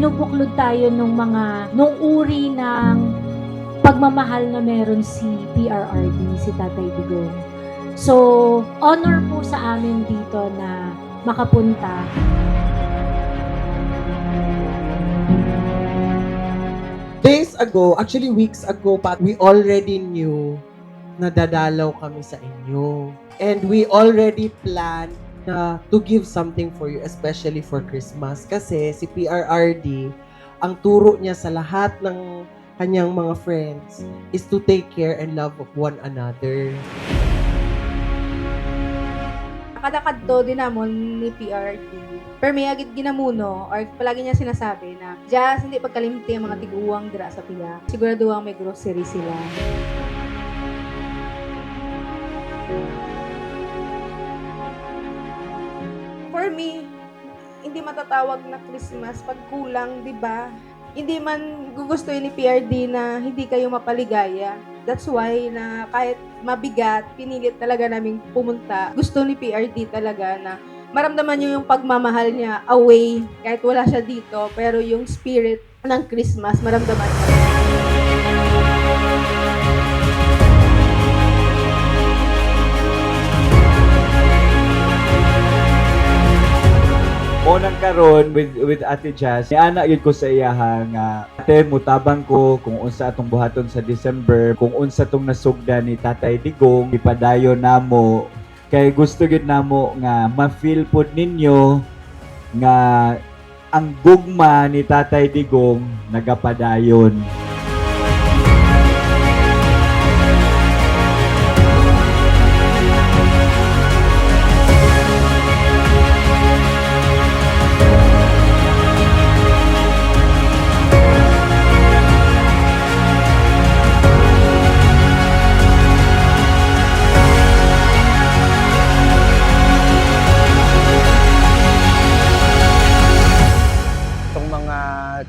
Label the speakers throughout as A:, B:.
A: binubuklod tayo nung uri ng pagmamahal na meron si PRRD, si Tatay Digong. So, honor po sa amin dito na makapunta.
B: Days ago, actually weeks ago pa, we already knew na dadalaw kami sa inyo. And we already planned na to give something for you, especially for Christmas. Kasi si PRRD, ang turo niya sa lahat ng kanyang mga friends is to take care and love of one another.
C: Kadakadto din namon ni PRD. Pero may agit ginamuno or palagi niya sinasabi na just hindi pagkalimti ang mga tiguwang dira sa piya. Siguraduhan may grocery sila. For me, hindi matatawag na Christmas pag kulang, di ba? Hindi man gugustuhin ni PRD na hindi kayo mapaligaya. That's why na kahit mabigat, pinilit talaga naming pumunta. Gusto ni PRD talaga na maramdaman niyo yung pagmamahal niya away. Kahit wala siya dito, pero yung spirit ng Christmas, maramdaman niya.
D: Unang karon with Ate Jazz, niana yun ko sa iyaha nga ate mutabang ko kung unsa atong buhaton sa December, kung unsa tong nasugda ni Tatay Digong, ipadayon namo kay gusto gyud namo nga ma-feel pod ninyo nga ang gugma ni Tatay Digong nagapadayon.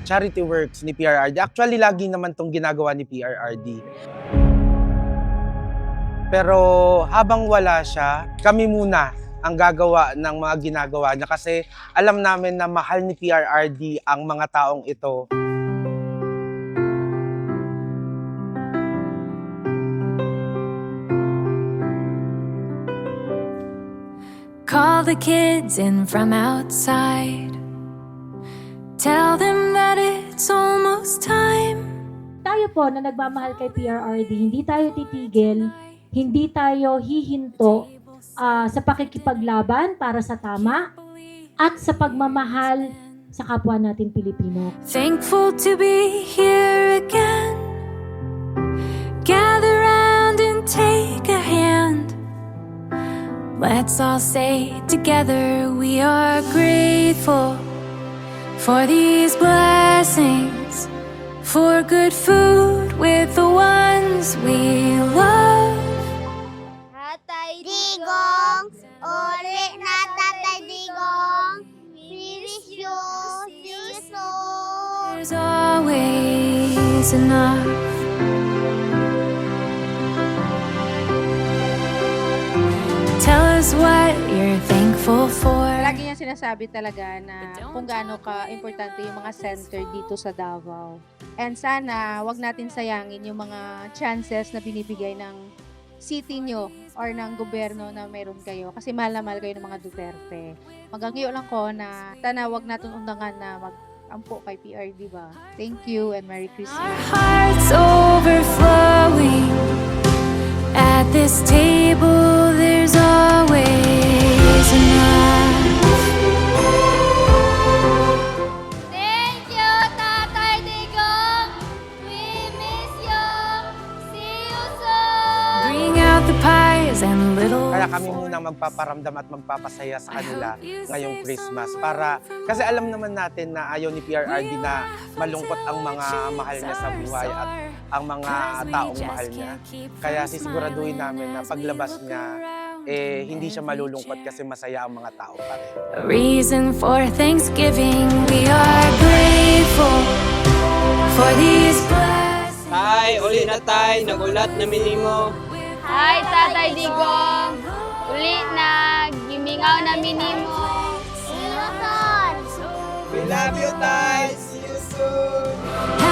E: Charity works ni PRRD. Actually, lagi naman tong ginagawa ni PRRD. Pero habang wala siya, kami muna ang gagawa ng mga ginagawa niya kasi alam namin na mahal ni PRRD ang mga taong ito.
F: Call the kids in from outside. Tell them that it's almost time.
A: Tayo po na nagmamahal kay PRRD, hindi tayo titigil, hindi tayo hihinto sa pakikipaglaban para sa tama at sa pagmamahal sa kapwa natin Pilipino.
F: Thankful to be here again. Gather round and take a hand. Let's all say together we are grateful for these blessings, for good food with the ones we love.
G: Tatay Digong, ulit na Tatay Digong, we wish you soon.
F: There's always enough. Tell us what you're thankful for.
C: Lagi niya sinasabi talaga na kung gaano ka-importante yung mga center dito sa Davao. And sana, wag natin sayangin yung mga chances na binibigay ng city nyo or ng gobyerno na meron kayo. Kasi mahal na mahal kayo ng mga Duterte. Magagyo lang ko na sana wag natin undangan na mag-ampo kay PRD ba. Thank you and Merry Christmas.
F: Our hearts overflowing. At this table, there's always enough.
G: Thank you, Tatay Digong. We miss you. See you soon.
F: Bring out the pies and little.
E: Kaya kami munang magpaparamdam at magpapasaya sa kanila ngayong Christmas. Kasi alam naman natin na ayaw ni PRRD na malungkot ang mga mahal niya sa buhay at ang mga taong mahal niya. Kaya sisiguraduhin namin na paglabas niya, hindi siya malulungkot kasi masaya ang mga tao pa rin.
F: A reason for Thanksgiving. We are grateful for these blessings.
H: Tay, uli na tay, nagulat na minimo.
G: Hi, Tatay Digong. Uli na, gimingaw na minimo. See you soon.
H: We love you, tay. See you
B: soon!